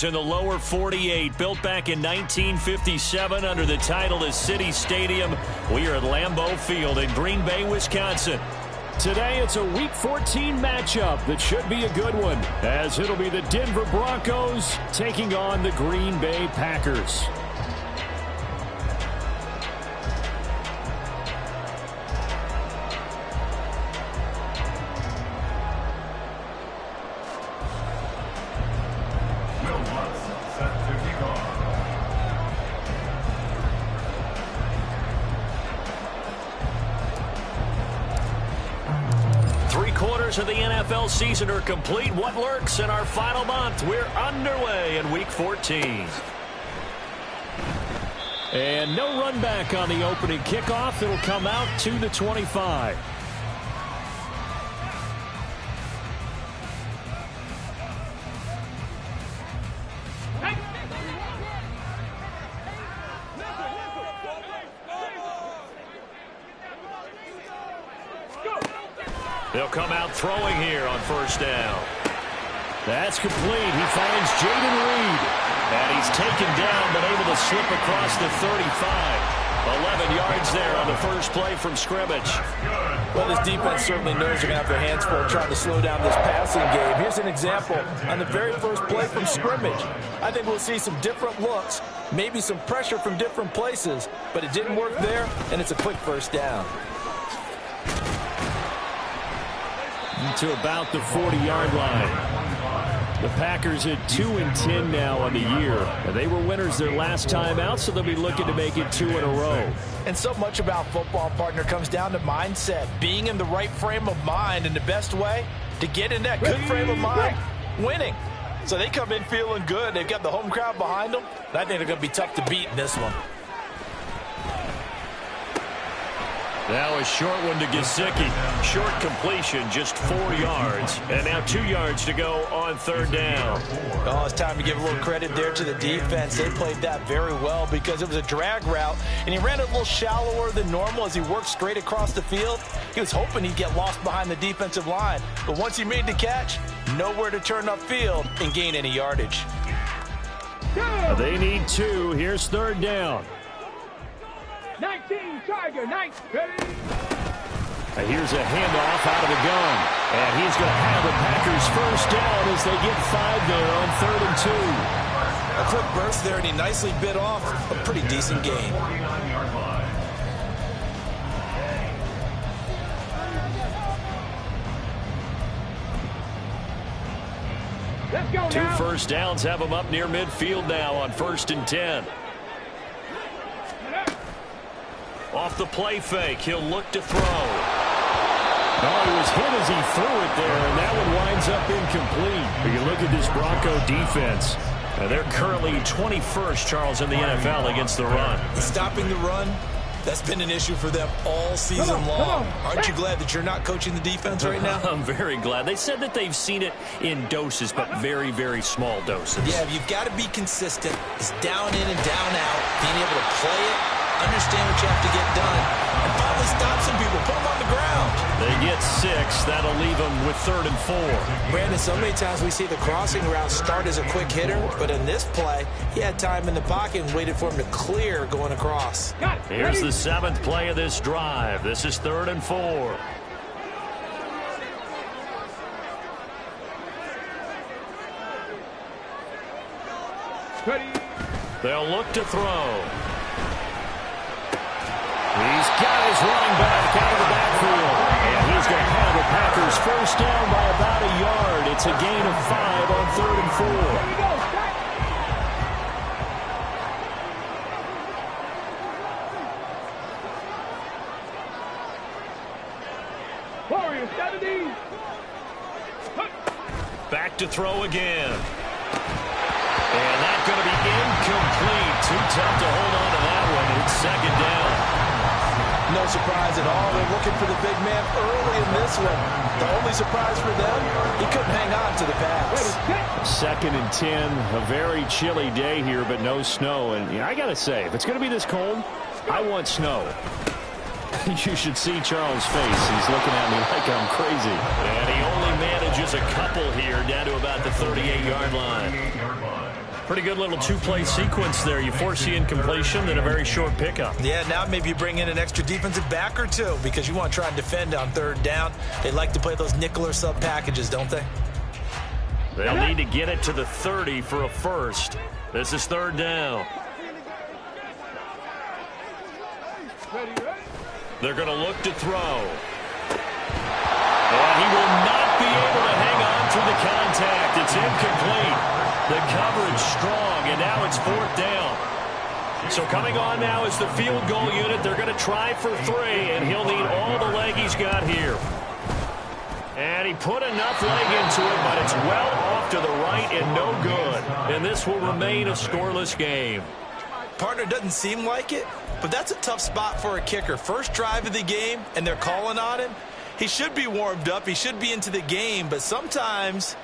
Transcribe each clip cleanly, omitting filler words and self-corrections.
Packers in the lower 48, built back in 1957 under the title of City Stadium. We are at Lambeau Field in Green Bay, Wisconsin. Today it's a Week 14 matchup that should be a good one, as it'll be the Denver Broncos taking on the Green Bay Packers. Of the NFL season are complete. What lurks in our final month? We're underway in Week 14. And no run back on the opening kickoff. It'll come out to the 25. They'll come out throwing here on first down. That's complete. He finds Jayden Reed. And he's taken down, but able to slip across the 35. 11 yards there on the first play from scrimmage. Well, this defense certainly knows they're going to have their hands full trying to slow down this passing game. Here's an example on the very first play from scrimmage. I think we'll see some different looks, maybe some pressure from different places, but it didn't work there, and it's a quick first down. To about the 40-yard line. The Packers at 2-10 now on the year. They were winners their last time out, so they'll be looking to make it 2 in a row. And so much about football, partner, comes down to mindset. Being in the right frame of mind, and the best way to get in that good frame of mind, winning. So they come in feeling good. They've got the home crowd behind them. And I think they're going to be tough to beat in this one. Now a short one to Gesicki. Short completion, just 4 yards. And now 2 yards to go on third down. Oh, it's time to give a little credit there to the defense. They played that very well because it was a drag route, and he ran it a little shallower than normal as he worked straight across the field. He was hoping he'd get lost behind the defensive line. But once he made the catch, nowhere to turn upfield and gain any yardage. They need 2. Here's third down. 19, Tiger, 19. Here's a handoff out of the gun. And he's going to have the Packers first down as they get 5 there on 3rd and 2. A quick burst there, and he nicely bit off a pretty decent gain. Let's go 2 now. first downs have him up near midfield now on 1st and 10. Off the play fake, he'll look to throw. Oh, he was hit as he threw it there, and that one winds up incomplete. But you look at this Bronco defense. They're currently 21st, Charles, in the NFL against the run. Stopping the run, that's been an issue for them all season long. Aren't you glad that you're not coaching the defense right now? I'm very glad. They said that they've seen it in doses, but very, very small doses. Yeah, you've got to be consistent. It's down in and down out, being able to play it, understand what you have to get done, and finally stop some people, put them on the ground. They get 6. That'll leave them with 3rd and 4. Brandon, so many times we see the crossing route start as a quick hitter, but in this play, he had time in the pocket and waited for him to clear going across. Here's the 7th play of this drive. This is 3rd and 4. They'll look to throw. He's got his running back out of the backfield. And he's going to have the Packers first down by about a yard. It's a gain of 5 on 3rd and 4. Warriors, 70. Back to throw again. And that's going to be incomplete. Too tough to hold on to that one. It's 2nd down. No surprise at all. They're looking for the big man early in this one. The only surprise for them, he couldn't hang on to the pass. 2nd and 10. A very chilly day here, but no snow. And I got to say, if it's going to be this cold, I want snow. You should see Charles' face. He's looking at me like I'm crazy. And he only manages a couple here down to about the 38-yard line. Pretty good little two-play sequence there. You force the incompletion, then a very short pickup. Yeah, now maybe you bring in an extra defensive back or two because you want to try and defend on third down. They like to play those nickel or sub packages, don't they? They'll need to get it to the 30 for a first. This is third down. They're going to look to throw. And he will not be able to hang on through the contact. It's incomplete. The coverage strong, and now it's fourth down. So coming on now is the field goal unit. They're going to try for 3, and he'll need all the leg he's got here. And he put enough leg into it, but it's well off to the right and no good. And this will remain a scoreless game. Partner, doesn't seem like it, but that's a tough spot for a kicker. First drive of the game, and they're calling on him. He should be warmed up. He should be into the game, but sometimes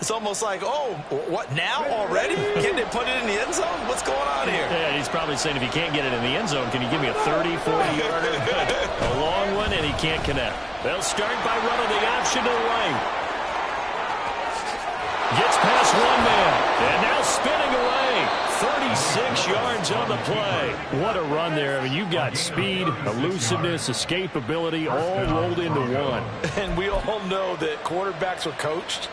it's almost like, oh, what, now already? Can they put it in the end zone? What's going on here? Yeah, he's probably saying, if you can't get it in the end zone, can you give me a 30, 40-yarder? A long one, and he can't connect. They'll start by running the option to the right. Gets past one man, and now spinning away. 36 yards on the play. What a run there. I mean, you've got speed, elusiveness, escapability, all rolled into one. And we all know that quarterbacks are coached.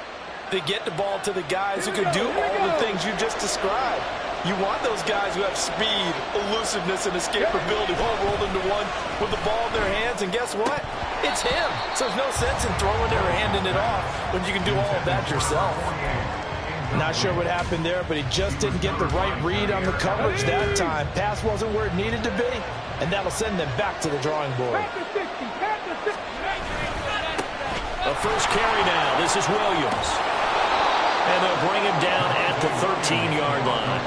They get the ball to the guys who can do all the things you just described. You want those guys who have speed, elusiveness, and escapability all rolled into one with the ball in their hands. And guess what? It's him. So there's no sense in throwing it or handing it off when you can do all of that yourself. Not sure what happened there, but he just didn't get the right read on the coverage that time. Pass wasn't where it needed to be, and that'll send them back to the drawing board. The first carry now. This is Williams. And they'll bring him down at the 13-yard line.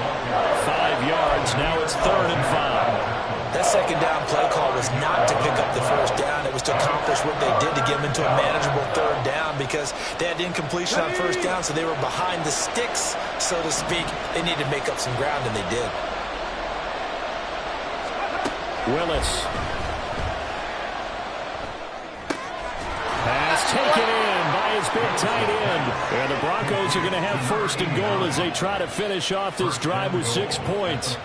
5 yards. Now it's 3rd and 5. That second down play call was not to pick up the first down. It was to accomplish what they did to get them into a manageable 3rd down because they had incompletion on first down, so they were behind the sticks, so to speak. They needed to make up some ground, and they did. Willis. Pass taken in by his big tight end. And the Broncos are going to have 1st and goal as they try to finish off this drive with 6 points.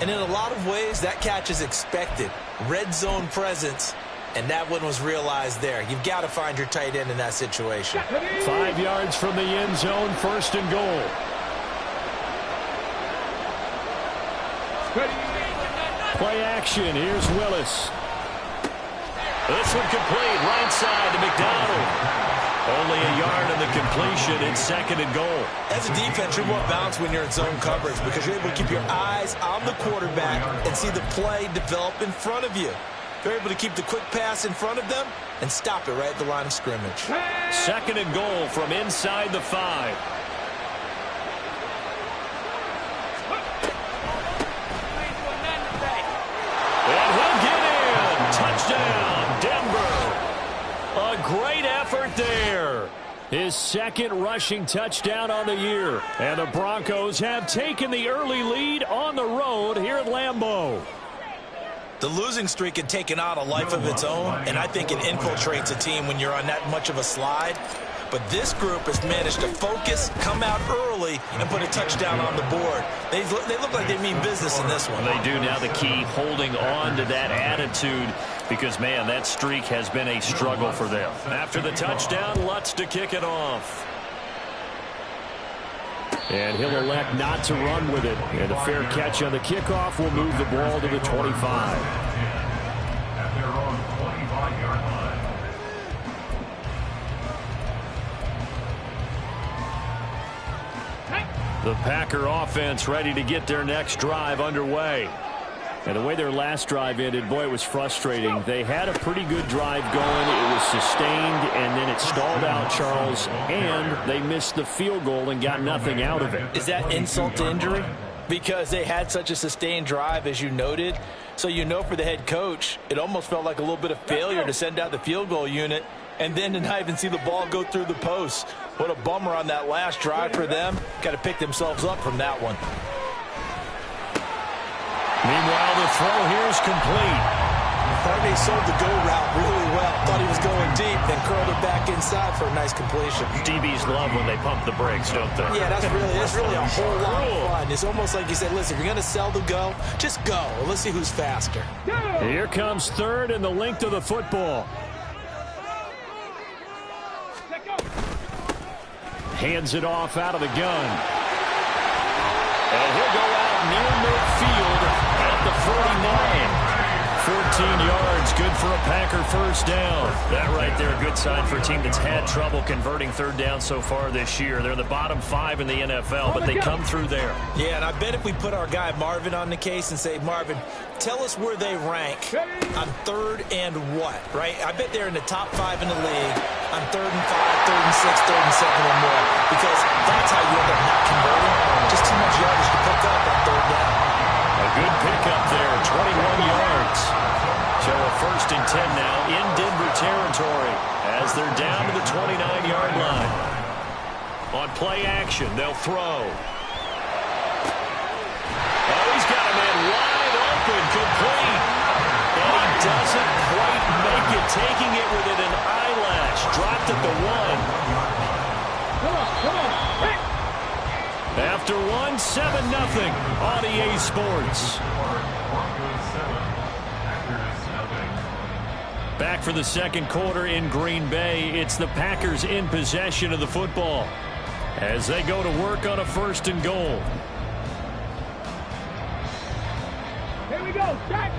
And in a lot of ways, that catch is expected. Red zone presence, and that one was realized there. You've got to find your tight end in that situation. 5 yards from the end zone, 1st and goal. Play action. Here's Willis. This one complete, right side to McDonald. Only a yard in the completion. It's 2nd and goal. As a defense, you're more balanced when you're in zone coverage because you're able to keep your eyes on the quarterback and see the play develop in front of you. You're able to keep the quick pass in front of them and stop it right at the line of scrimmage. 2nd and goal from inside the 5. And he'll get in. Touchdown, Denver. A great effort there. His 2nd rushing touchdown on the year. And the Broncos have taken the early lead on the road here at Lambeau. The losing streak had taken on a life of its own, and I think it infiltrates a team when you're on that much of a slide. But this group has managed to focus, come out early, and put a touchdown on the board. They look like they mean business in this one. They do. Now the key, holding on to that attitude, because, man, that streak has been a struggle for them. After the touchdown, Lutz to kick it off. And he'll elect not to run with it. And a fair catch on the kickoff will move the ball to the 25. The Packer offense ready to get their next drive underway. And the way their last drive ended, boy, it was frustrating. They had a pretty good drive going. It was sustained, and then it stalled out, Charles, and they missed the field goal and got nothing out of it. Is that insult to injury? Because they had such a sustained drive, as you noted. So you know for the head coach, it almost felt like a little bit of failure to send out the field goal unit and then to not even see the ball go through the post. What a bummer on that last drive for them. Got to pick themselves up from that one. Meanwhile, the throw here is complete. Barney sold the go route really well. Thought he was going deep, then curled it back inside for a nice completion. DBs love when they pump the brakes, don't they? Yeah, that's really a whole lot of fun. It's almost like you said, listen, if you're going to sell the go, just go. Let's see who's faster. Here comes third and the length of the football. Hands it off out of the gun. And he'll go out near midfield at the 49. 14 yards, good for a Packer first down. That right there, a good sign for a team that's had trouble converting third down so far this year. They're the bottom 5 in the NFL, but they come through there. Yeah, and I bet if we put our guy Marvin on the case and say, Marvin, tell us where they rank on third and what, right? I bet they're in the top 5 in the league on third and 5, third and 6, third and 7 or more, because that's how you end up not converting. Just too much yardage to pick up on third down. A good pickup there, 21 yards. So a first and 10 now in Denver territory as they're down to the 29-yard line. On play action, they'll throw. Oh, he's got a man wide open, complete. And he doesn't quite make it, taking it within an eyelash. Dropped at the 1. Come on. Hey. After 1, 7-0 on EA Sports. Back for the second quarter in Green Bay. It's the Packers in possession of the football as they go to work on a first and goal. Here we go. Start.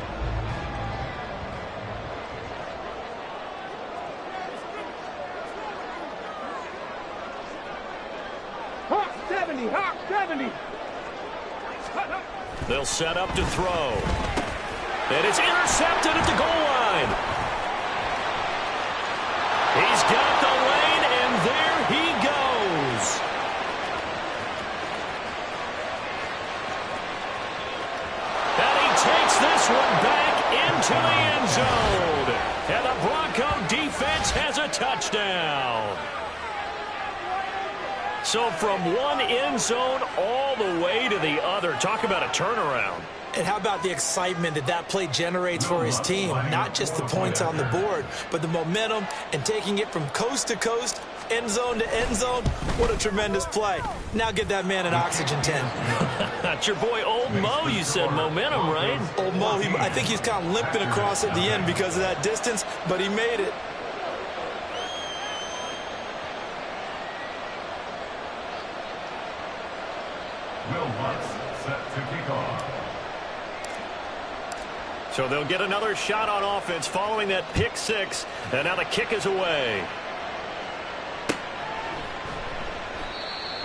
Hawk 70. Hawk 70. They'll set up to throw. And it's intercepted at the goal line. He's got the lane, and there he goes. And he takes this one back into the end zone. And the Bronco defense has a touchdown. So from one end zone all the way to the other. Talk about a turnaround. And how about the excitement that play generates for his team? Not just the points on the board, but the momentum and taking it from coast to coast, end zone to end zone. What a tremendous play. Now get that man an oxygen tent. That's your boy Old Mo, you said. Momentum, right? Old Mo, I think he's kind of limping across at the end because of that distance, but he made it. Will Lutz set to kick off. So they'll get another shot on offense following that pick 6. And now the kick is away.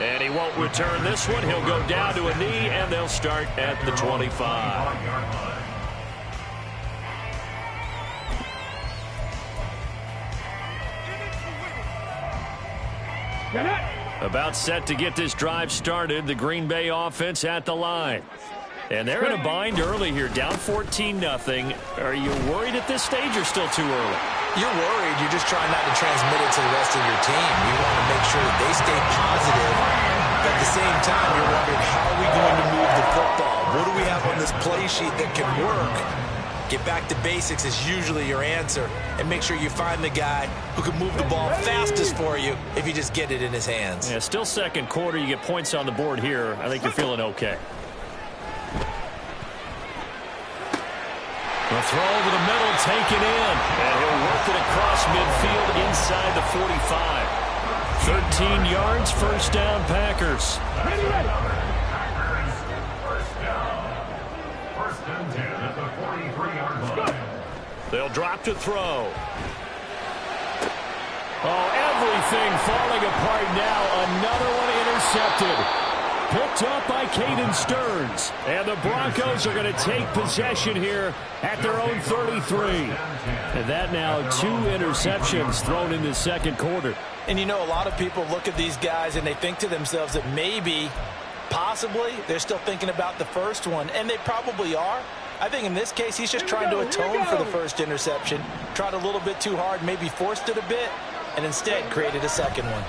And he won't return this one. He'll go down to a knee, and they'll start at the 25. Get it. About set to get this drive started, the Green Bay offense at the line. And they're in a bind early here, down 14-0. Are you worried at this stage or still too early? You're worried. You're just trying not to transmit it to the rest of your team. You want to make sure that they stay positive. But at the same time, you're wondering, how are we going to move the football? What do we have on this play sheet that can work? Get back to basics is usually your answer. And make sure you find the guy who can move the ball fastest for you if you just get it in his hands. Yeah, still second quarter. You get points on the board here. I think you're feeling okay. The throw over the middle, taken in. And he'll work it across midfield inside the 45. 13 yards, first down, Packers. Ready. First down. First and 10 at the 43-yard line. They'll drop to throw. Oh, everything falling apart now. Another one intercepted. Picked up by Caden Stearns. And the Broncos are going to take possession here at their own 33. And that now 2 interceptions thrown in the second quarter. And you know, a lot of people look at these guys and they think to themselves that maybe, possibly, they're still thinking about the first one. And they probably are. I think in this case, he's just trying to atone for the first interception. Tried a little bit too hard, maybe forced it a bit, and instead created a second one.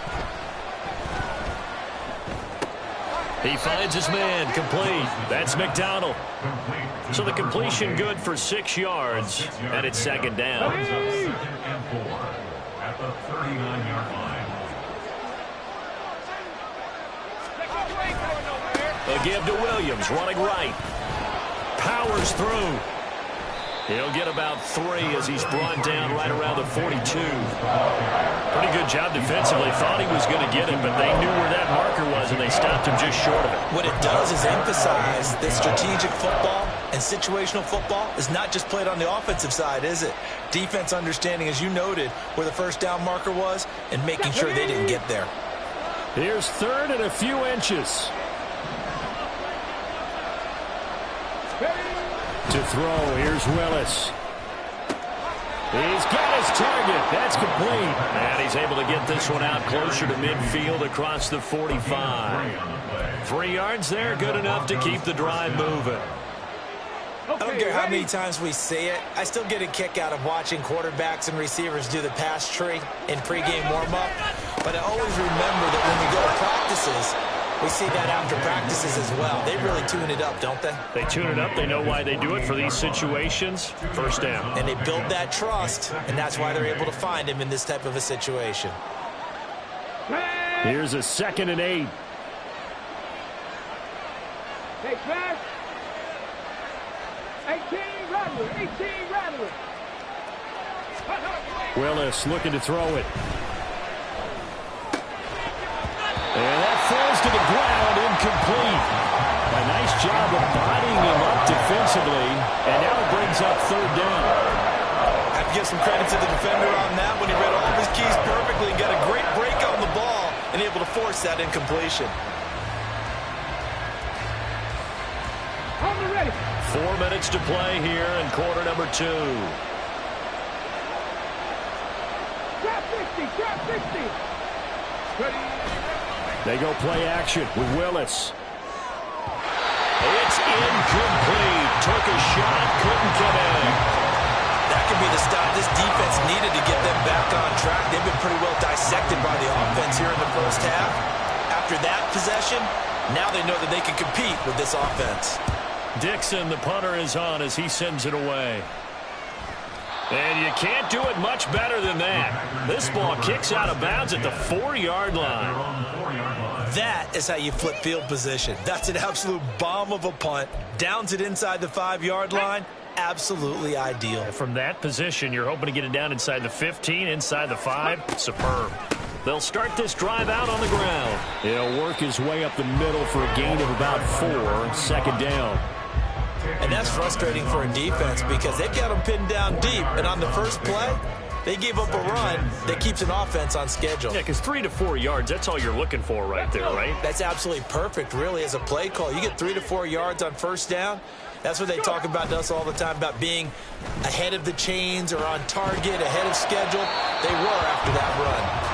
He finds his man, complete. That's McDonald. So the completion good for 6 yards, and it's second down. Second and 4 at the 39-yard line. A give to Williams, running right. Powers through. He'll get about 3 as he's brought down right around the 42. Pretty good job defensively. Thought he was going to get it, but they knew where that marker was, and they stopped him just short of it. What it does is emphasize that strategic football and situational football is not just played on the offensive side, is it? Defense understanding, as you noted, where the first down marker was and making sure they didn't get there. Here's third and a few inches. To throw, here's Willis. He's got his target. That's complete. And he's able to get this one out closer to midfield across the 45. 3 yards there, good enough to keep the drive moving. I don't care how many times we see it. I still get a kick out of watching quarterbacks and receivers do the pass tree in pregame warm-up. But I always remember that when we go to practices, we see that after practices as well. They really tune it up, don't they? They tune it up. They know why they do it for these situations. First down. And they build that trust, and that's why they're able to find him in this type of a situation. Here's a 2nd and 8. Hey, pass. 18 Rattler. 18 Rattler. Willis looking to throw it. And that falls to the ground, incomplete. A nice job of bodying him up defensively, and now it brings up 3rd down. I have to give some credit to the defender on that when he read all of his keys perfectly and got a great break on the ball and able to force that incompletion. On the ready. 4 minutes to play here in quarter number 2. Trap 60. Trap 60. Ready. They go play action with Willis. It's incomplete. Took a shot, couldn't get in. That could be the stop this defense needed to get them back on track. They've been pretty well dissected by the offense here in the first half. After that possession, now they know that they can compete with this offense. Dixon, the punter, is on as he sends it away. And you can't do it much better than that. This ball kicks out of bounds at the 4-yard line. That is how you flip field position. That's an absolute bomb of a punt. Downs it inside the 5-yard line. Absolutely ideal. From that position, you're hoping to get it down inside the 15, inside the 5. Superb. They'll start this drive out on the ground. He'll work his way up the middle for a gain of about 4. 2nd down. And that's frustrating for a defense because they've got them pinned down deep. And on the first play, they gave up a run that keeps an offense on schedule. Yeah, because 3 to 4 yards, that's all you're looking for right there, right? That's absolutely perfect, really, as a play call. You get 3 to 4 yards on first down. That's what they talk about to us all the time, about being ahead of the chains or on target, ahead of schedule. They were after that run.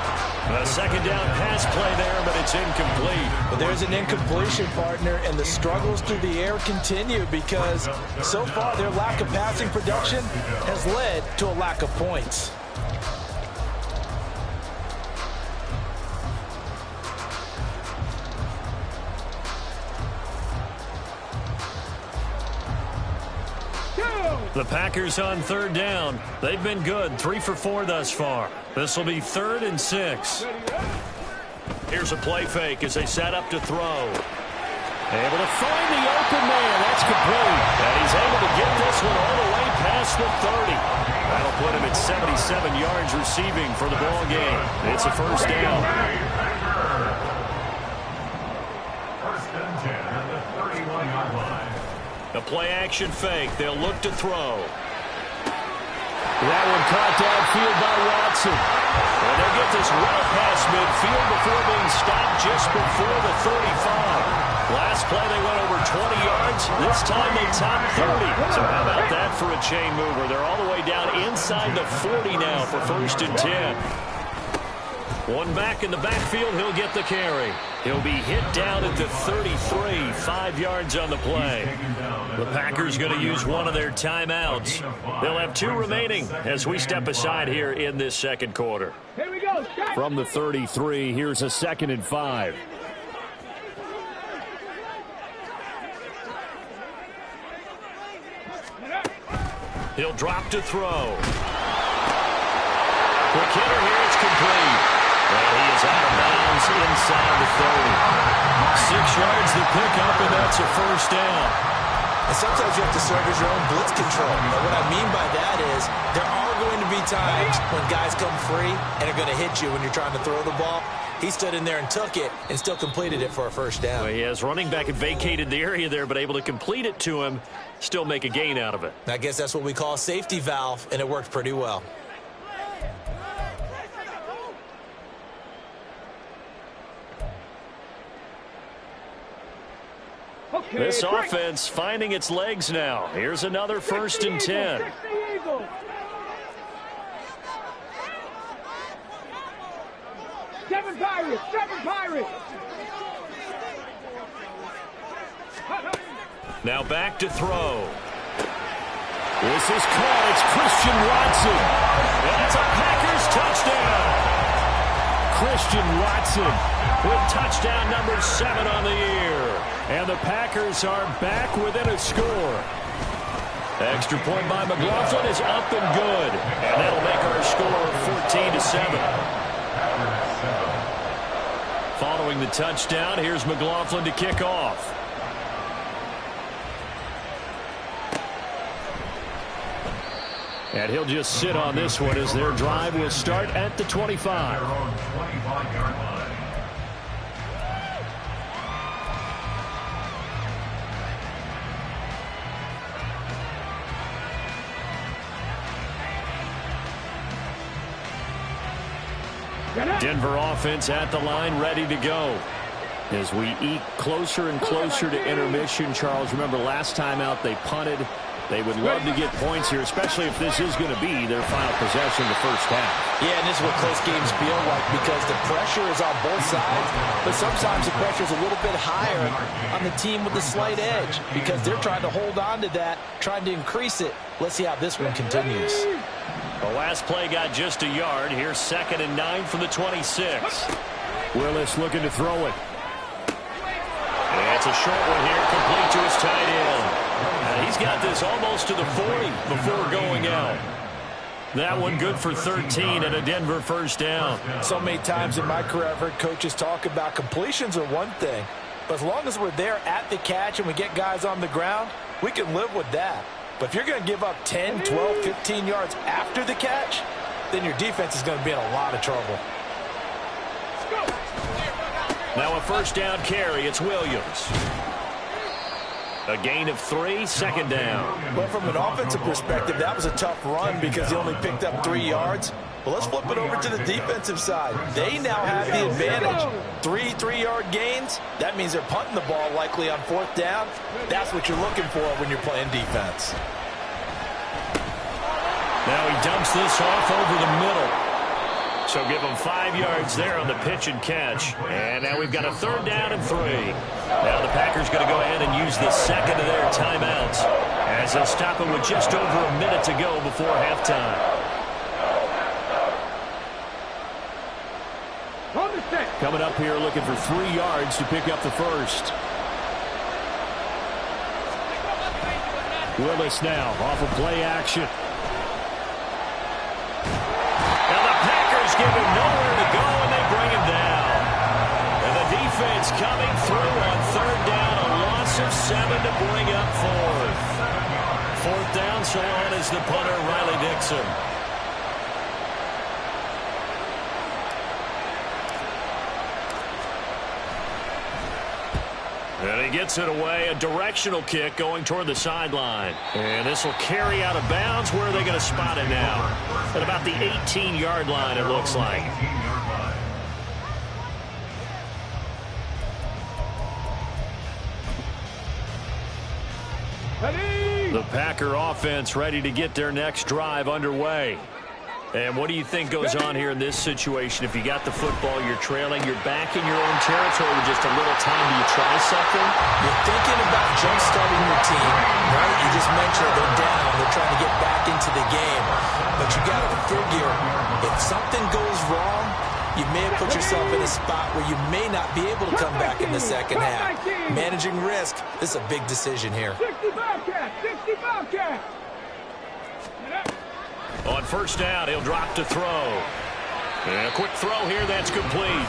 A 2nd down pass play there, but it's incomplete. But there's an incompletion, partner, and the struggles through the air continue because so far their lack of passing production has led to a lack of points. The Packers on 3rd down. They've been good, 3 for 4 thus far. This will be 3rd and 6. Here's a play fake as they set up to throw. Able to find the open man. That's complete. And he's able to get this one all the way past the 30. That'll put him at 77 yards receiving for the ball game. It's a 1st down. 1st and 10 at the 31-yard line. A play-action fake. They'll look to throw. That one caught downfield by Watson. And they'll get this well past midfield before being stopped just before the 35. Last play they went over 20 yards. This time they topped 30. So how about that for a chain mover? They're all the way down inside the 40 now for 1st and 10. One back in the backfield, he'll get the carry. He'll be hit down at the 33, 5 yards on the play. The Packers going to use one of their timeouts. They'll have 2 remaining as we step aside here in this 2nd quarter. Here we go. From the 33, here's a 2nd and 5. He'll drop to throw. Quick hitter here, it's complete. And he is out of bounds inside the 30. 6 yards to pick up, and that's a first down. And sometimes you have to serve as your own blitz control. And what I mean by that is there are going to be times when guys come free and are going to hit you when you're trying to throw the ball. He stood in there and took it and still completed it for a first down. Well, he has running back and vacated the area there, but able to complete it to him, still make a gain out of it. I guess that's what we call a safety valve, and it worked pretty well. This offense finding its legs now. Here's another 1st and 10. Seven Pirates! Now back to throw. This is caught. It's Christian Watson. That's a Packers touchdown. Christian Watson with touchdown number 7 on the year. And the Packers are back within a score. Extra point by McLaughlin is up and good. And that'll make our score 14-7. Following the touchdown, here's McLaughlin to kick off. And he'll just sit on this one as their drive will start at the 25. Denver offense at the line, ready to go. As we eke closer and closer to intermission, Charles, remember last time out they punted. They would love to get points here, especially if this is going to be their final possession the first half. Yeah, and this is what close games feel like because the pressure is on both sides, but sometimes the pressure is a little bit higher on the team with the slight edge because they're trying to hold on to that, trying to increase it. Let's see how this one continues. The last play got just a yard. Here's 2nd and 9 from the 26. Willis looking to throw it. And it's a short one here, complete to his tight end. And he's got this almost to the 40 before going out. That one good for 13 and a Denver first down. So many times in my career I've heard coaches talk about completions are one thing, but as long as we're there at the catch and we get guys on the ground, we can live with that. But if you're going to give up 10, 12, 15 yards after the catch, then your defense is going to be in a lot of trouble. Now a first down carry. It's Williams. A gain of 3, 2nd down. Well, from an offensive perspective, that was a tough run because he only picked up 3 yards. Well, let's flip it over to the defensive side. They now have the advantage. 3 3-yard gains. That means they're punting the ball likely on 4th down. That's what you're looking for when you're playing defense. Now he dumps this off over the middle. So give them 5 yards there on the pitch and catch. And now we've got a 3rd down and 3. Now the Packers going to go ahead and use the second of their timeouts as they'll stop it with just over a minute to go before halftime. Coming up here looking for 3 yards to pick up the first. Willis now off of play action. Now the Packers give him nowhere to go and they bring him down. And the defense coming through on 3rd down, a loss of 7 to bring up 4th. 4th down, so on is the punter, Riley Dixon. And he gets it away, a directional kick going toward the sideline. And this will carry out of bounds. Where are they going to spot it now? At about the 18-yard line, it looks like. The Packer offense ready to get their next drive underway. And what do you think goes on here in this situation? If you got the football, you're trailing, you're back in your own territory with just a little time. Do you try something? You're thinking about jump-starting your team, right? You just mentioned they're down. They're trying to get back into the game. But you got to figure if something goes wrong, you may have put yourself in a spot where you may not be able to come back in the second half. Managing risk, this is a big decision here. 65 cat, 65 cat. On first down, he'll drop to throw. And a quick throw here, that's complete.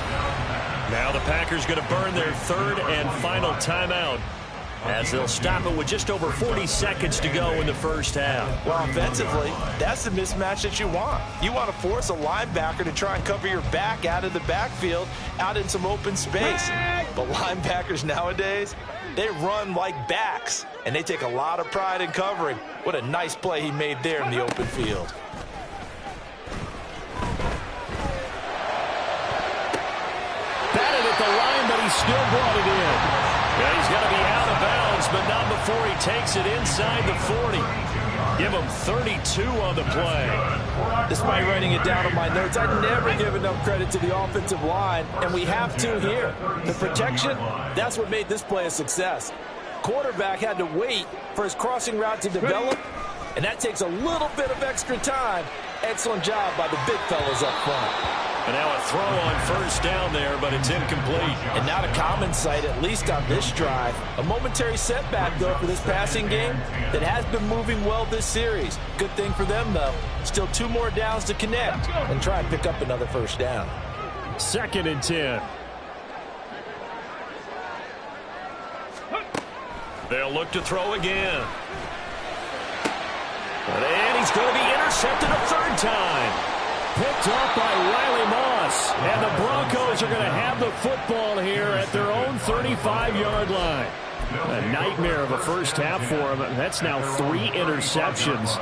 Now the Packers going to burn their third and final timeout as they'll stop it with just over 40 seconds to go in the first half. Well, offensively, that's the mismatch that you want. You want to force a linebacker to try and cover your back out of the backfield, out in some open space. But linebackers nowadays, they run like backs, and they take a lot of pride in covering. What a nice play he made there in the open field. Batted at the line, but he still brought it in. Yeah, he's going to be out of bounds, but not before he takes it inside the 40. Give him 32 on the play. Despite writing it down on my notes, I never give enough credit to the offensive line, and we have to here. The protection, that's what made this play a success. Quarterback had to wait for his crossing route to develop, and that takes a little bit of extra time. Excellent job by the big fellas up front. And now a throw on first down there, but it's incomplete. And not a common sight, at least on this drive. A momentary setback, though, for this passing game that has been moving well this series. Good thing for them, though. Still 2 more downs to connect and try and pick up another first down. 2nd and 10. They'll look to throw again. And he's going to be intercepted a 3rd time. Picked up by Riley Moss. And the Broncos are going to have the football here at their own 35-yard line. A nightmare of a first half for him. That's now 3 interceptions.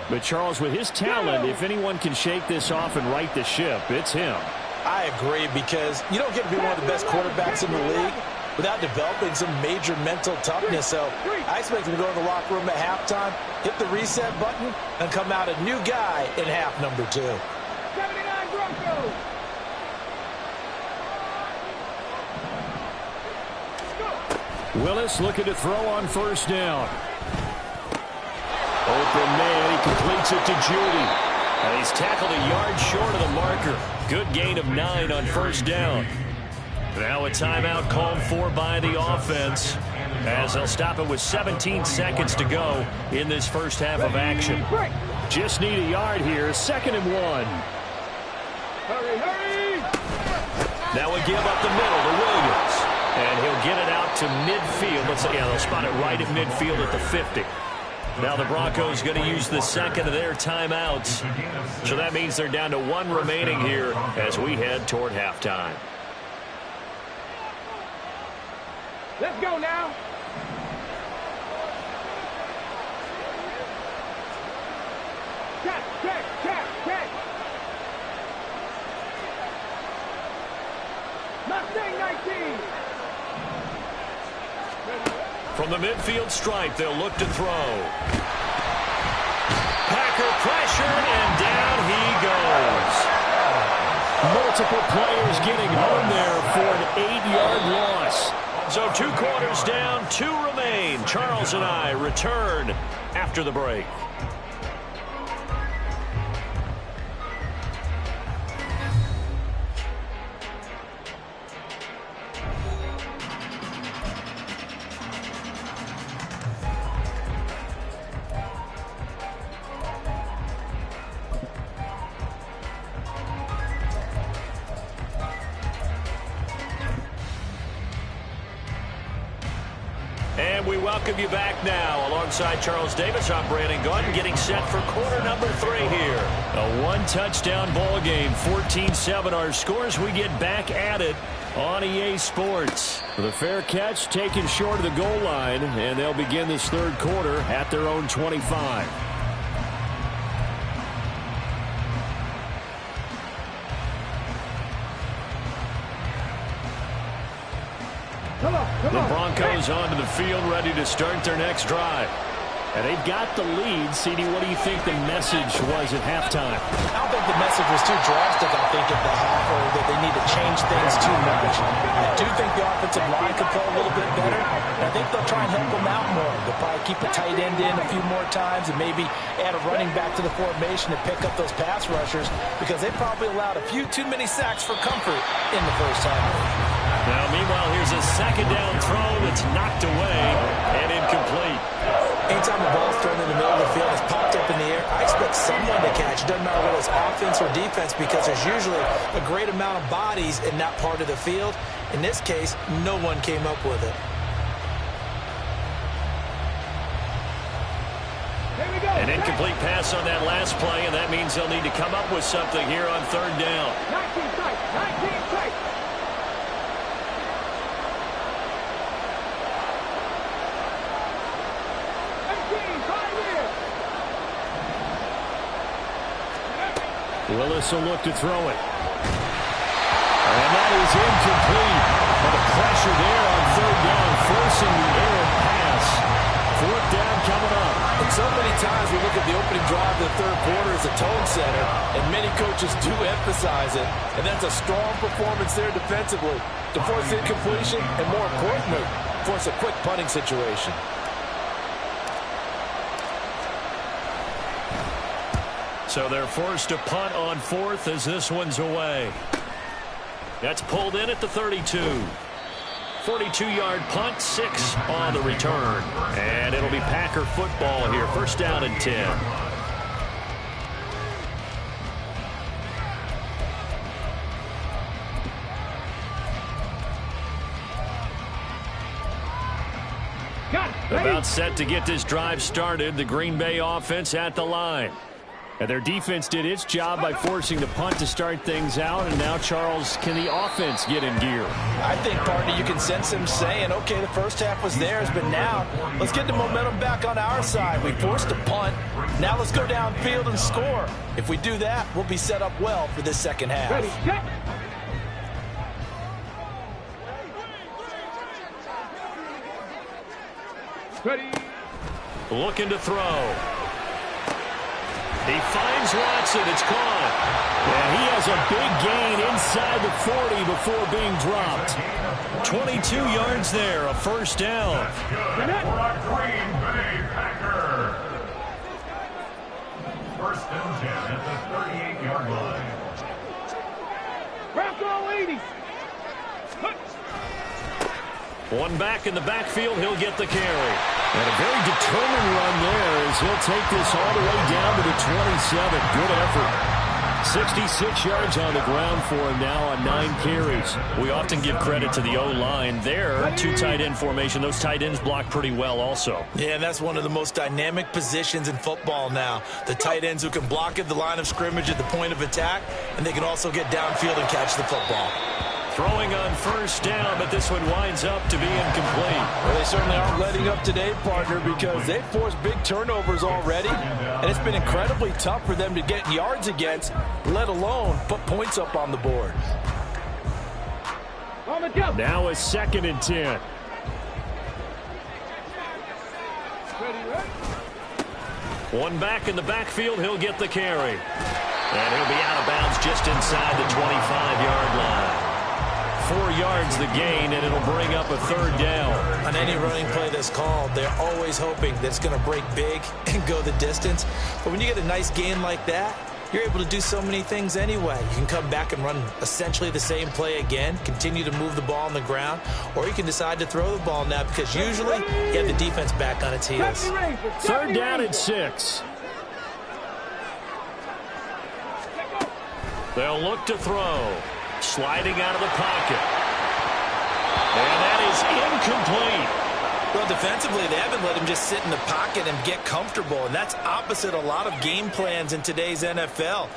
But Charles, with his talent, if anyone can shake this off and right the ship, it's him. I agree, because you don't get to be one of the best quarterbacks in the league without developing some major mental toughness. So I expect him to go in the locker room at halftime, hit the reset button, and come out a new guy in half number 2. 79 Broncos. Willis looking to throw on first down. Open man, he completes it to Judy. And he's tackled a yard short of the marker. Good gain of 9 on first down. Now a timeout called for by the offense, as they'll stop it with 17 seconds to go in this first half of action. Just need a yard here, 2nd and 1. Hurry, hurry! Now a give up the middle to Williams. And he'll get it out to midfield. Let's say, yeah, they'll spot it right at midfield at the 50. Now the Broncos going to use the 2nd of their timeouts. So that means they're down to 1 remaining here as we head toward halftime. Let's go now. Check. Mustang 19. From the midfield stripe, they'll look to throw. Packer pressured, and down he goes. Multiple players getting home there for an 8-yard loss. So 2 quarters down, 2 remain. Charles and I return after the break. And we welcome you back now. Alongside Charles Davis, I'm Brandon Gaudin, getting set for quarter number 3 here. A 1-touchdown ball game, 14-7 our scores. We get back at it on EA Sports. The fair catch taken short of the goal line, and they'll begin this 3rd quarter at their own 25. The Broncos onto the field, ready to start their next drive. And they've got the lead. CD, what do you think the message was at halftime? I don't think the message was too drastic, I think, at the half, or that they need to change things too much. I do think the offensive line could play a little bit better. And I think they'll try and help them out more. They'll probably keep a tight end in a few more times and maybe add a running back to the formation to pick up those pass rushers, because they probably allowed a few too many sacks for comfort in the first half. Now, meanwhile, here's a 2nd down throw that's knocked away and incomplete. Anytime the ball's thrown in the middle of the field, it's popped up in the air, I expect someone to catch. doesn't matter whether it's offense or defense, because there's usually a great amount of bodies in that part of the field. In this case, no one came up with it. An incomplete pass on that last play, and that means they'll need to come up with something here on third down. 19 tight, 19 tight. Willis will look to throw it. And that is incomplete. But the pressure there on third down, forcing the errant pass. Fourth down coming up. And so many times we look at the opening drive of the third quarter as a tone setter, and many coaches do emphasize it. And that's a strong performance there defensively to force incompletion and, more importantly, force a quick punting situation. So they're forced to punt on fourth as this one's away. That's pulled in at the 32. 42-yard punt, 6 on the return. And it'll be Packer football here. First down and 10. About set to get this drive started. The Green Bay offense at the line. And their defense did its job by forcing the punt to start things out. And now, Charles, can the offense get in gear? I think, partner, you can sense them saying, okay, the first half was theirs, but now let's get the momentum back on our side. We forced a punt. Now let's go downfield and score. If we do that, we'll be set up well for this second half. Ready, set. Ready. Looking to throw. He finds Watson. It's caught. And he has a big gain inside the 40 before being dropped. 22 yards there, a first down. Good for a Green Bay Packer. First and 10 at the 38-yard line. Craft all 80. One back in the backfield. He'll get the carry. And a very determined run there as he'll take this all the way down to the 27. Good effort. 66 yards on the ground for him now on 9 carries. We often give credit to the O-line there. 2 tight end formation. Those tight ends block pretty well also. Yeah, and that's one of the most dynamic positions in football now. The tight ends who can block at the line of scrimmage at the point of attack, and they can also get downfield and catch the football. Throwing on first down, but this one winds up to be incomplete. Well, they certainly aren't letting up today, partner, because they've forced big turnovers already, and it's been incredibly tough for them to get yards against, let alone put points up on the board. On the jump. Now a 2nd and 10. Ready, ready. One back in the backfield. He'll get the carry. And he'll be out of bounds just inside the 25-yard line. 4 yards the gain, and it'll bring up a third down. On any running play that's called, they're always hoping that it's going to break big and go the distance. But when you get a nice gain like that, you're able to do so many things anyway. You can come back and run essentially the same play again, continue to move the ball on the ground, or you can decide to throw the ball now because usually you have the defense back on its heels. Third down and 6. They'll look to throw. Sliding out of the pocket. And that is incomplete. Well, defensively, they haven't let him just sit in the pocket and get comfortable, and that's opposite a lot of game plans in today's NFL.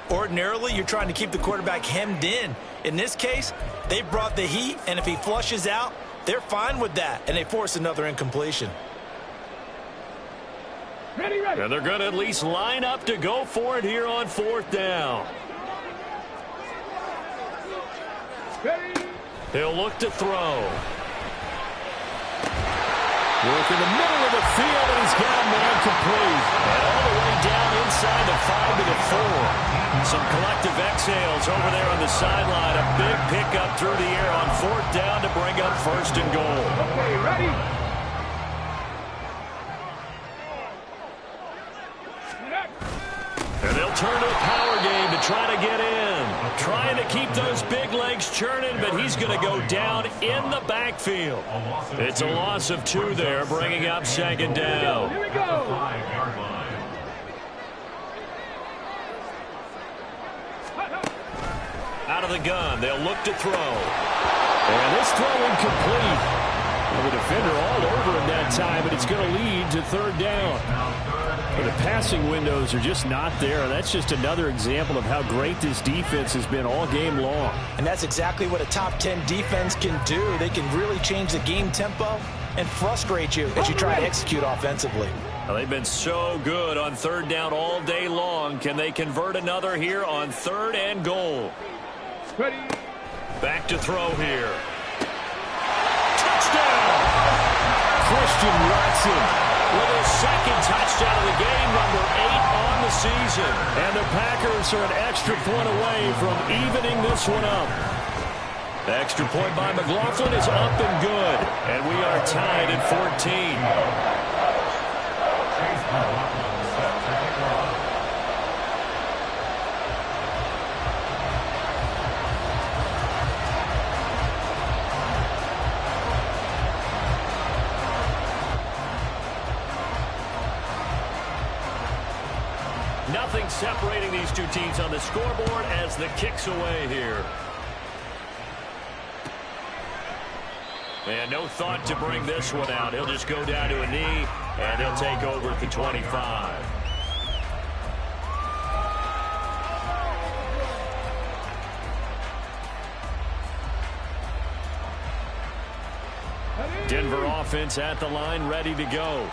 Ordinarily, you're trying to keep the quarterback hemmed in. In this case, they brought the heat, and if he flushes out, they're fine with that, and they force another incompletion. Ready, ready. And they're going to at least line up to go for it here on fourth down. Ready. He'll look to throw. Work in the middle of the field, and he's got a man complete. And all the way down inside the 5 to the 4. Some collective exhales over there on the sideline. A big pickup through the air on fourth down to bring up first and goal. Okay, ready. And they'll turn to a power game to try to get in. Trying to keep those big legs churning, but he's going to go down in the backfield. It's a loss of 2 there, bringing up second down. Here we go. 5-yard line. Out of the gun, they'll look to throw. And this throw incomplete. Well, the defender all over him that time, but it's going to lead to third down. But the passing windows are just not there. That's just another example of how great this defense has been all game long. And that's exactly what a top 10 defense can do. They can really change the game tempo and frustrate you as you try to execute offensively. Well, they've been so good on third down all day long. Can they convert another here on 3rd and goal? Ready. Back to throw here. Touchdown! Christian Watson with his 2nd touchdown of the game, number 8 on the season. And the Packers are an extra point away from evening this one up. The extra point by McLaughlin is up and good. And we are tied at 14. Nothing separating these two teams on the scoreboard as the kick's away here. And no thought to bring this one out. He'll just go down to a knee, and he'll take over at the 25. Denver offense at the line, ready to go.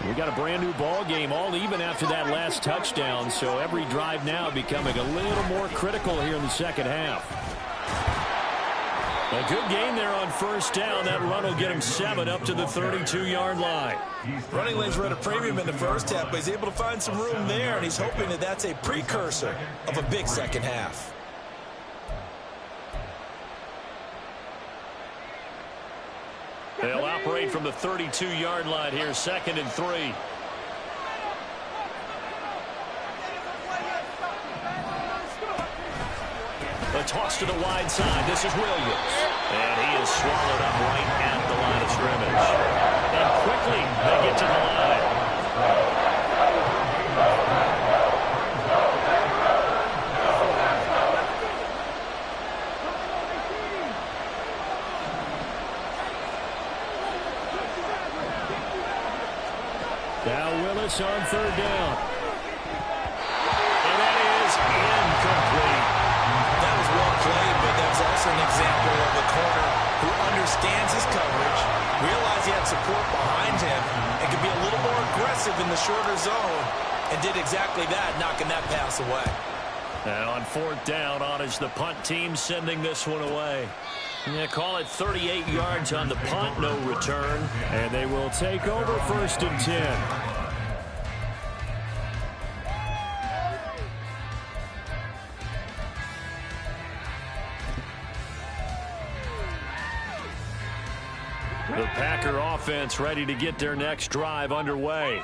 We got a brand new ball game, all even after that last touchdown, so every drive now becoming a little more critical here in the second half. A good game there on 1st down. That run will get him 7 up to the 32-yard line. Running lanes were at a premium in the first half, but he's able to find some room there, and he's hoping that that's a precursor of a big second half. They'll operate from the 32-yard line here, 2nd and 3. A toss to the wide side. This is Williams. And he is swallowed up right at the line of scrimmage. And quickly they get to the line. Now Willis on 3rd down. And that is incomplete. That was well played, but that was also an example of a corner who understands his coverage, realized he had support behind him, and could be a little more aggressive in the shorter zone, and did exactly that, knocking that pass away. And on 4th down, on is the punt team sending this one away. Yeah, call it 38 yards on the punt, no return. And they will take over 1st and 10. The Packer offense ready to get their next drive underway.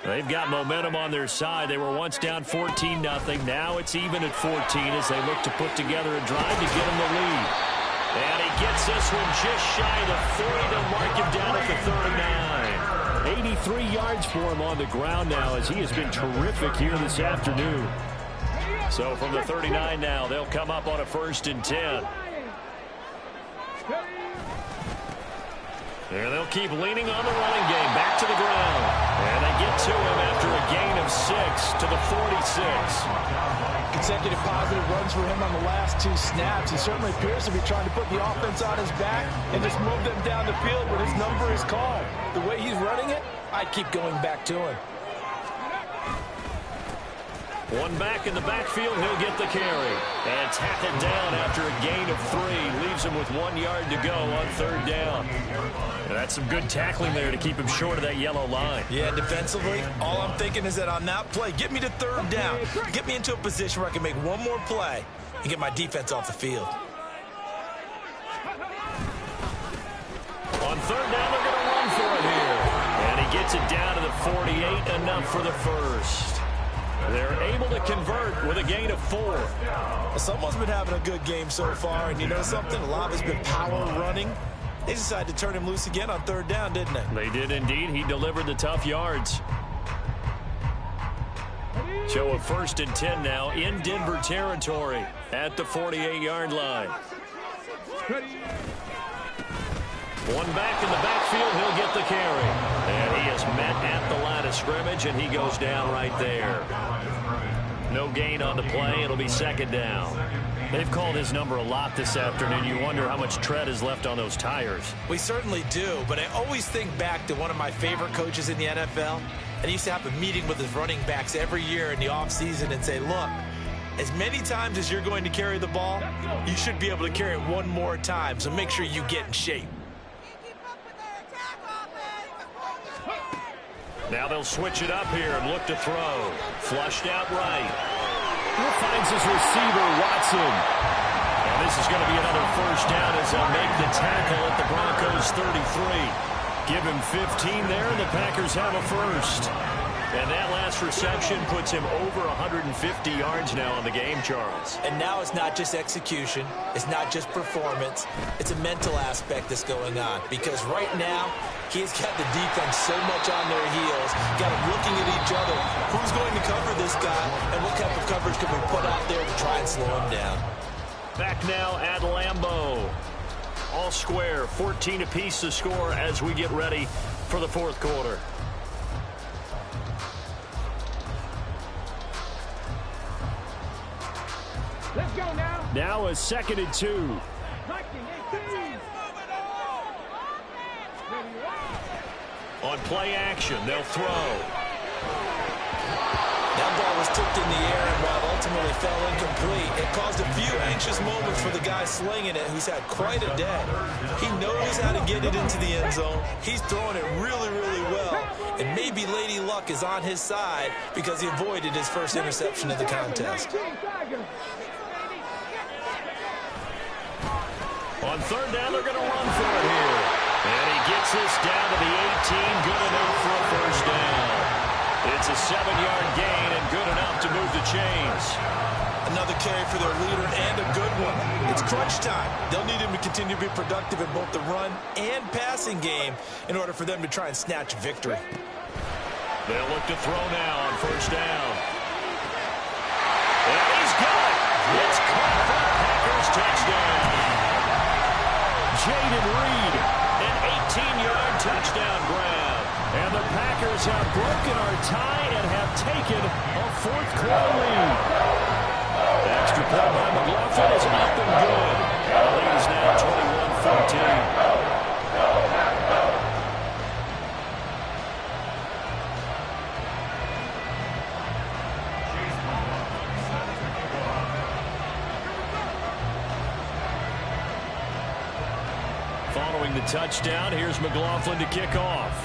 They've got momentum on their side. They were once down 14-0. Now it's even at 14 as they look to put together a drive to get them the lead. And he gets this one just shy of the 40 to mark him down at the 39. 83 yards for him on the ground now as he has been terrific here this afternoon. So from the 39 now, they'll come up on a 1st and 10. And they'll keep leaning on the running game. Back to the ground. And they get to him after a gain of 6 to the 46. Consecutive positive runs for him on the last 2 snaps. He certainly appears to be trying to put the offense on his back and just move them down the field when his number is called. The way he's running it, I'd keep going back to him. One back in the backfield, he'll get the carry. And tackled down after a gain of 3. Leaves him with 1 yard to go on 3rd down. And that's some good tackling there to keep him short of that yellow line. Yeah, defensively, all I'm thinking is that on that play, get me to 3rd down. Get me into a position where I can make one more play and get my defense off the field. On 3rd down, they're going to run for it here. And he gets it down to the 48, enough for the first. They're able to convert with a gain of 4. Well, someone's been having a good game so far, and you know something? A lot of it's been power running. They decided to turn him loose again on 3rd down, didn't they? They did indeed. He delivered the tough yards. So a 1st and 10 now in Denver territory. at the 48-yard line. Ready. One back in the backfield, he'll get the carry. And he is met at the line of scrimmage, and he goes down right there. No gain on the play. It'll be second down. They've called his number a lot this afternoon. You wonder how much tread is left on those tires. We certainly do, but I always think back to one of my favorite coaches in the NFL. And he used to have a meeting with his running backs every year in the offseason and say, look, as many times as you're going to carry the ball, you should be able to carry it one more time, so make sure you get in shape. Now they'll switch it up here and look to throw. Flushed out right. Finds his receiver, Watson. And this is going to be another first down as they'll make the tackle at the Broncos 33. Give him 15 there, and the Packers have a first. And that last reception puts him over 150 yards now on the game, Charles. And now it's not just execution. It's not just performance. It's a mental aspect that's going on. Because right now, he's got the defense so much on their heels, got them looking at each other. Who's going to cover this guy, and what type of coverage can we put out there to try and slow him down? Back now at Lambeau. All square, 14 apiece to score as we get ready for the fourth quarter. Let's go now. Now a 2nd and 2. 19, 18. On play action, they'll throw. That ball was tipped in the air and while ultimately fell incomplete, it caused a few anxious moments for the guy slinging it, who's had quite a day. He knows how to get it into the end zone. He's throwing it really, really well. And maybe Lady Luck is on his side because he avoided his first interception of the contest. On third down, they're going to run for it here. And he gets this down to the 18, good enough for a first down. It's a 7-yard gain and good enough to move the chains. Another carry for their leader and a good one. It's crunch time. They'll need him to continue to be productive in both the run and passing game in order for them to try and snatch victory. They'll look to throw now on first down. And he's got it. It's caught for the Packers touchdown. Jaden Reed, an 18-yard touchdown grab. And the Packers have broken our tie and have taken a fourth-quarter lead. The extra point by McLaughlin is up and good. The lead is now 21-14. Following the touchdown, here's McLaughlin to kick off.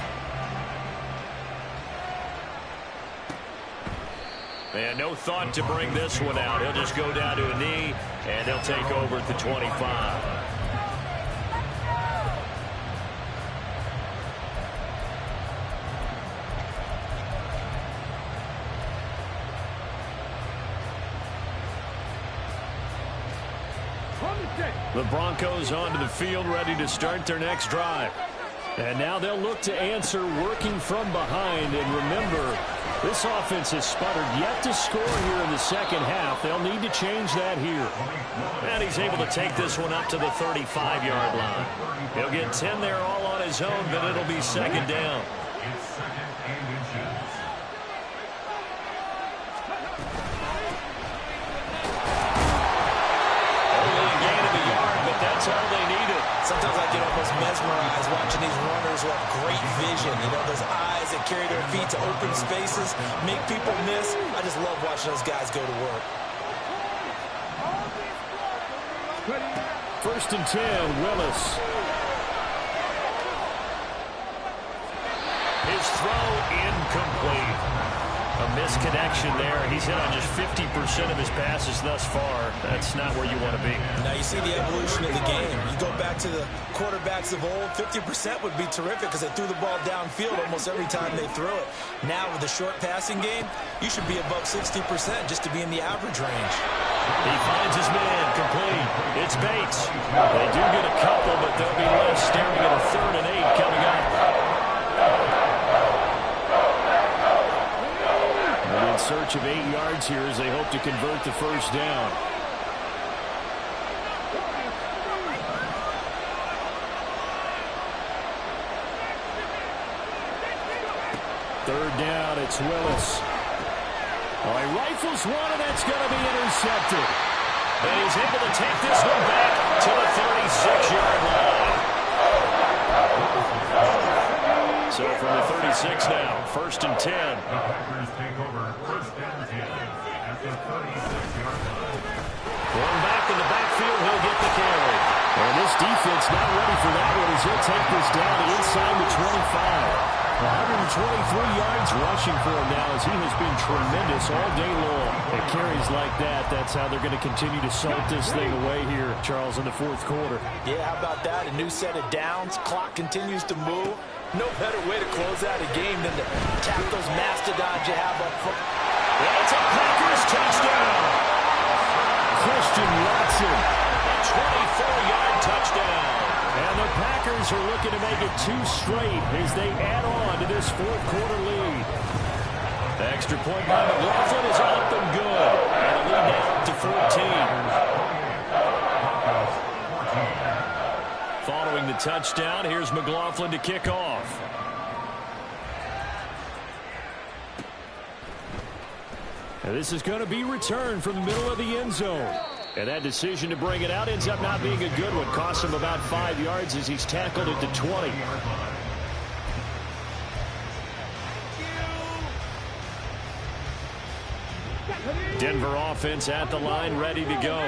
And no thought to bring this one out. He'll just go down to a knee, and they'll take over at the 25. The Broncos onto the field, ready to start their next drive. And now they'll look to answer working from behind. And remember, this offense has sputtered yet to score here in the second half. They'll need to change that here. And he's able to take this one up to the 35-yard line. He'll get 10 there all on his own, but it'll be second down. It's second and inches. Only a gain of a yard, but that's all they needed. Sometimes I get almost mesmerized watching these runners who have great vision. You know, those eyes that carry their feet to open spaces, make people miss. I just love watching those guys go to work. 1st and 10, Willis. His throw incomplete. A misconnection there. He's hit on just 50% of his passes thus far. That's not where you want to be. Now you see the evolution of the game. You go back to the quarterbacks of old, 50% would be terrific because they threw the ball downfield almost every time they threw it. Now with the short passing game, you should be above 60% just to be in the average range. He finds his man, complete. It's Bates. They do get a couple, but they'll be left staring at a 3rd and 8 coming up. In search of 8 yards here as they hope to convert the first down. Third down, it's Willis. Oh, he rifles one, and that's going to be intercepted. And he's able to take this one back to the 36-yard line. So from the 36 now, 1st and 10. The Packers take over 1st and 10 at the 36-yard line. Going back in the backfield, he'll get the carry. And this defense not ready for that one as he'll take this down to inside the 25. 123 yards rushing for him now as he has been tremendous all day long. At carries like that, that's how they're going to continue to salt this thing away here, Charles, in the 4th quarter. Yeah, how about that? A new set of downs. Clock continues to move. No better way to close out a game than to tap those mastodons you have up front. And it's a Packers touchdown. Christian Watson. A 24-yard touchdown. And the Packers are looking to make it 2 straight as they add on to this 4th quarter lead. The extra point by McLaughlin is up and good. And a lead now to 14. Following the touchdown, here's McLaughlin to kick off. And this is going to be returned from the middle of the end zone. And that decision to bring it out ends up not being a good one. Costs him about 5 yards as he's tackled it to 20. Denver offense at the line, ready to go.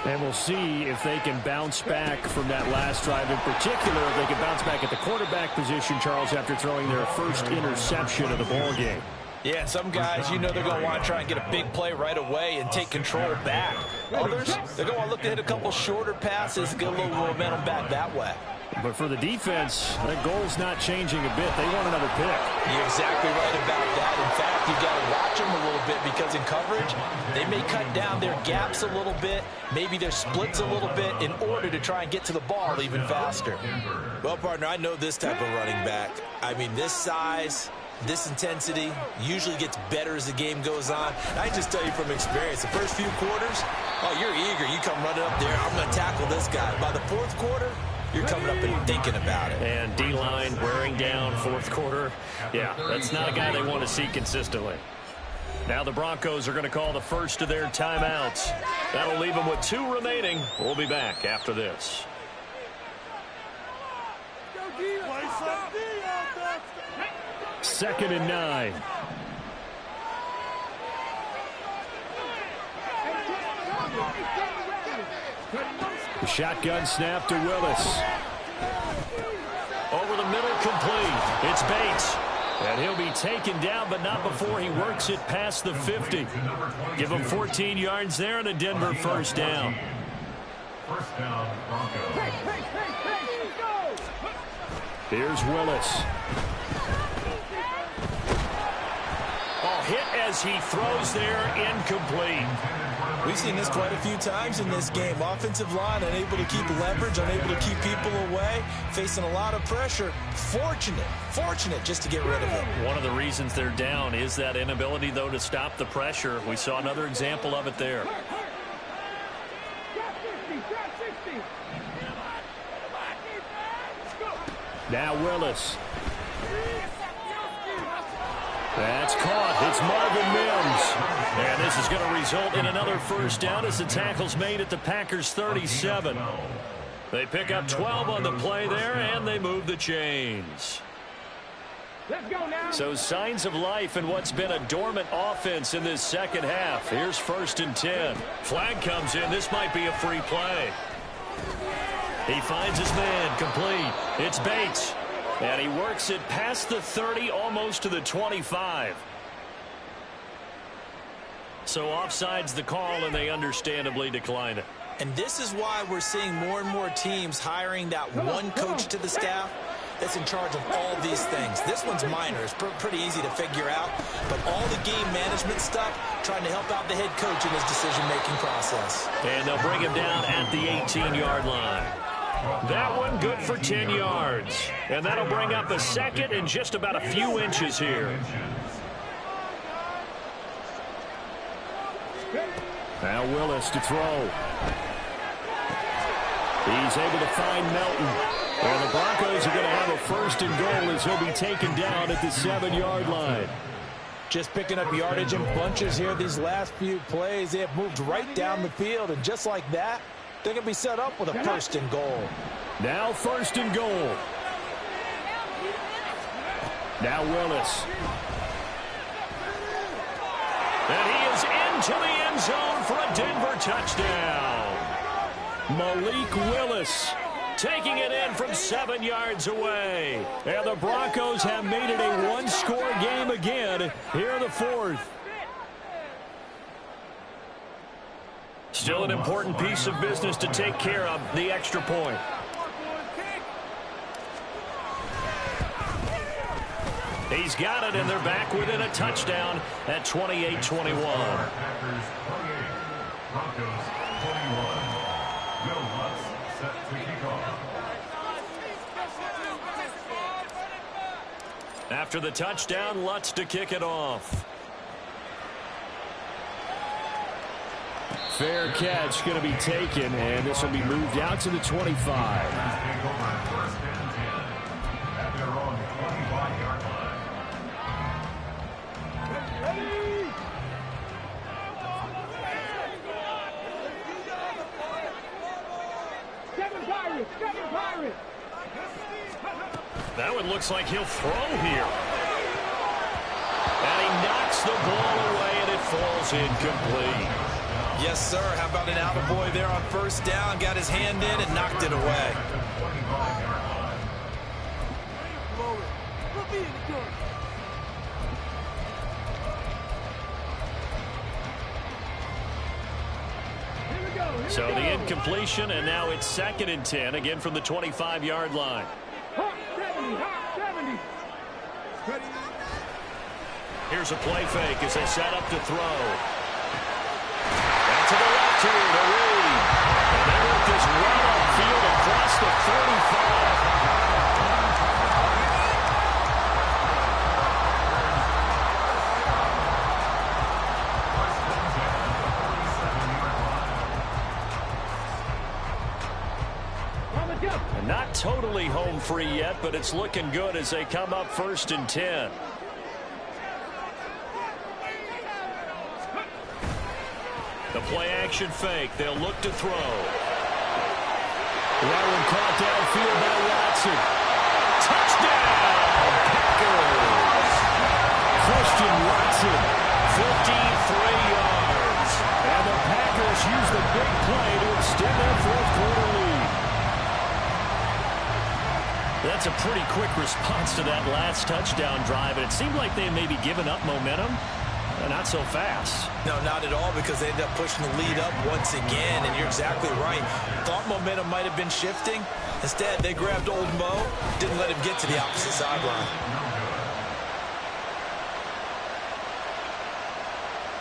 And we'll see if they can bounce back from that last drive. In particular, if they can bounce back at the quarterback position, Charles, after throwing their first interception of the ball game. Yeah, some guys, you know they're going to want to try and get a big play right away and take control back. Others, they're going to look to hit a couple shorter passes, get a little momentum back that way. But for the defense, the goal's not changing a bit. They want another pick. You're exactly right about that. In fact, you've got to watch them a little bit because in coverage, they may cut down their gaps a little bit, maybe their splits a little bit in order to try and get to the ball even faster. Well, partner, I know this type of running back. I mean, this size, this intensity usually gets better as the game goes on. I just tell you from experience, the first few quarters, oh, you're eager. You come running up there, I'm going to tackle this guy. By the 4th quarter, you're coming up and thinking about it. And D-line wearing down 4th quarter. Yeah, that's not a guy they want to see consistently. Now the Broncos are going to call the first of their timeouts. That'll leave them with 2 remaining. We'll be back after this. 2nd and 9. The shotgun snap to Willis. Over the middle, complete. It's Bates. And he'll be taken down, but not before he works it past the 50. Give him 14 yards there and a Denver first down. First down, Broncos. Here's Willis. Oh, hit as he throws there, incomplete. We've seen this quite a few times in this game. Offensive line unable to keep leverage, unable to keep people away, facing a lot of pressure. Fortunate just to get rid of it. One of the reasons they're down is that inability, though, to stop the pressure. We saw another example of it there. Now Willis. That's caught. It's Marvin Mims. And this is going to result in another first down as the tackle's made at the Packers' 37. They pick up 12 on the play there, and they move the chains. Let's go now. So signs of life in what's been a dormant offense in this second half. Here's 1st and 10. Flag comes in. This might be a free play. He finds his man, complete. It's Bates. And he works it past the 30, almost to the 25. So offside's the call, and they understandably decline it. And this is why we're seeing more and more teams hiring that one coach to the staff that's in charge of all these things. This one's minor. It's pretty easy to figure out. But all the game management stuff, trying to help out the head coach in his decision-making process. And they'll bring him down at the 18-yard line. That one good for 10 yards. And that'll bring up a second and just about a few inches here. Now Willis to throw. He's able to find Melton. And the Broncos are going to have a first and goal as he'll be taken down at the 7-yard line. Just picking up yardage in bunches here these last few plays. They have moved right down the field, and just like that, they're going to be set up with a first and goal. Now first and goal. Now Willis. And he is into the end zone for a Denver touchdown. Malik Willis taking it in from 7 yards away. And the Broncos have made it a one-score game again here in the fourth. Still an important piece of business to take care of, the extra point. He's got it, and they're back within a touchdown at 28-21. Packers 28, Broncos 21. Will Lutz set to kick off. After the touchdown, Lutz to kick it off. Fair catch going to be taken, and this will be moved out to the 25. Take over first and 10 at their own 25-yard line. Kevin Pirate! That one looks like he'll throw here. And he knocks the ball away, and it falls incomplete. Yes, sir. How about an attaboy there on first down? Got his hand in and knocked it away. So the incompletion, and now it's 2nd and 10, again from the 25-yard line. Hot 70. Here's a play fake as they set up to throw. And to the left here to Reed. And they work this right upfield across the 45. Not totally home free yet, but it's looking good as they come up 1st and 10. The play action fake. They'll look to throw. That one caught downfield by Watson. Touchdown, Packers! Christian Watson. 53 yards. And the Packers use the big play to extend their fourth-quarter lead. That's a pretty quick response to that last touchdown drive. And it seemed like they may be giving up momentum. Not so fast. No, not at all, because they ended up pushing the lead up once again, and you're exactly right. Thought momentum might have been shifting. Instead, they grabbed Old Mo, didn't let him get to the opposite sideline.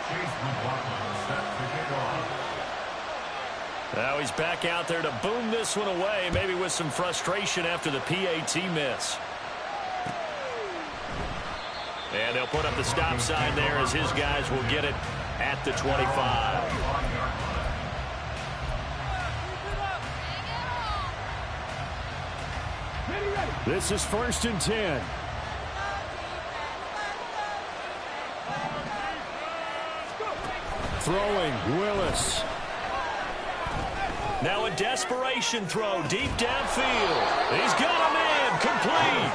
Chase McLaughlin set to kick off. Now he's back out there to boom this one away, maybe with some frustration after the PAT miss. And they'll put up the stop sign there as his guys will get it at the 25. This is 1st and 10. Throwing, Willis. Now a desperation throw deep downfield. He's got him in, complete.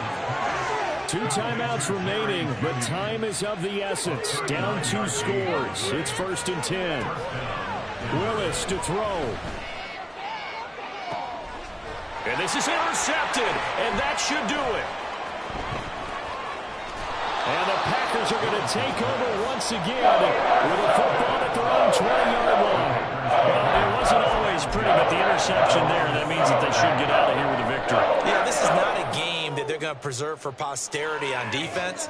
2 timeouts remaining, but time is of the essence. Down 2 scores. It's 1st and 10. Willis to throw. And this is intercepted, and that should do it. And the Packers are going to take over once again with a football at their own 20-yard line. Well, it wasn't always pretty, but the interception there, that means that they should get out of here with a victory. Yeah, this is not a game that they're going to preserve for posterity on defense,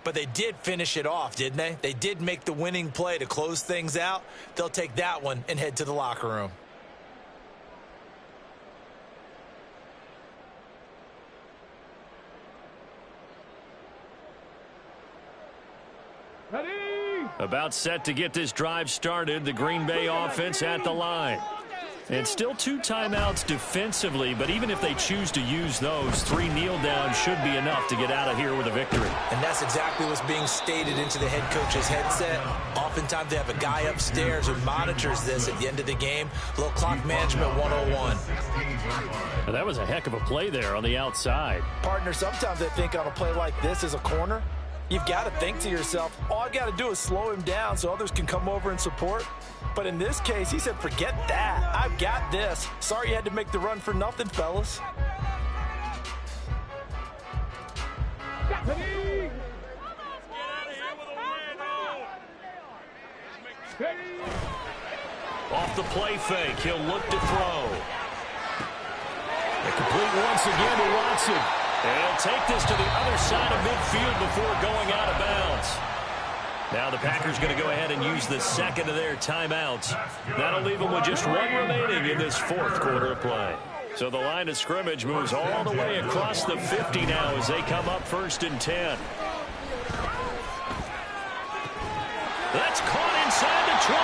but they did finish it off, didn't they? They did make the winning play to close things out. They'll take that one and head to the locker room. About set to get this drive started. The Green Bay offense at the line. And still 2 timeouts defensively, but even if they choose to use those, 3 kneel downs should be enough to get out of here with a victory. And that's exactly what's being stated into the head coach's headset. Oftentimes they have a guy upstairs who monitors this at the end of the game. A little clock management 101. Well, that was a heck of a play there on the outside. Partner, sometimes I think on a play like this as a corner, you've got to think to yourself, all I got to do is slow him down so others can come over and support. But in this case, he said, forget that. I've got this. Sorry you had to make the run for nothing, fellas. Off the play fake, he'll look to throw. Complete once again to Watson. And he'll take this to the other side of midfield before going out of bounds. Now the Packers going to go ahead and use the second of their timeouts. That'll leave them with just 1 remaining in this 4th quarter of play. So the line of scrimmage moves all the way across the 50 now as they come up 1st and 10. That's caught inside the 20.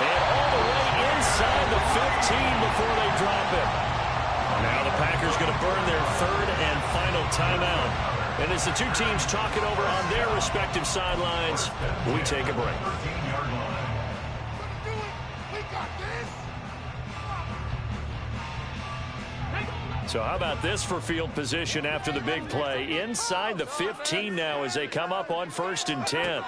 And all the way inside the 15 before they drop it. Now the Packers going to burn their 3rd and final timeout. And as the 2 teams talk it over on their respective sidelines, we take a break. So how about this for field position after the big play? Inside the 15 now as they come up on 1st and 10.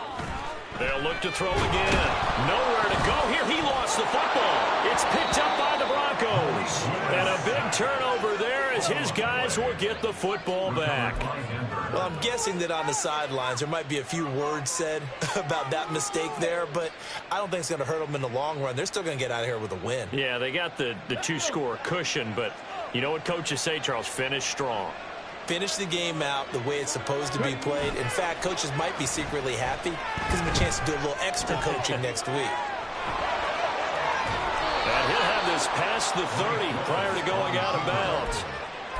They'll look to throw again. Nowhere to go here. He lost the football. It's picked up by the Broncos. And a big turnover there as his guys will get the football back. Well, I'm guessing that on the sidelines there might be a few words said about that mistake there, but I don't think it's going to hurt them in the long run. They're still going to get out of here with a win. Yeah, they got the 2-score cushion, but you know what coaches say, Charles? Finish strong. Finish the game out the way it's supposed to be played. In fact, coaches might be secretly happy. Gives them a chance to do a little extra coaching next week. And he'll have this past the 30 prior to going out of bounds.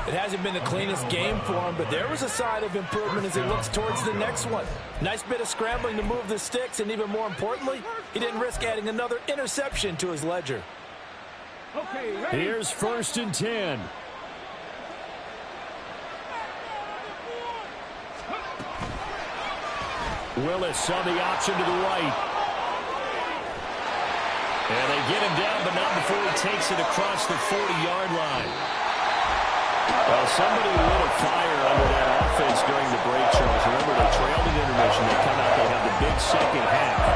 It hasn't been the cleanest game for him, but there was a sign of improvement as he looks towards the next one. Nice bit of scrambling to move the sticks, and even more importantly, he didn't risk adding another interception to his ledger. Okay, ready? Here's 1st and 10. Willis on the option to the right. And they get him down, but not before he takes it across the 40-yard line. Well, somebody lit a fire under that offense during the break, Charles. Remember, they trailed at intermission. They come out, they have the big second half.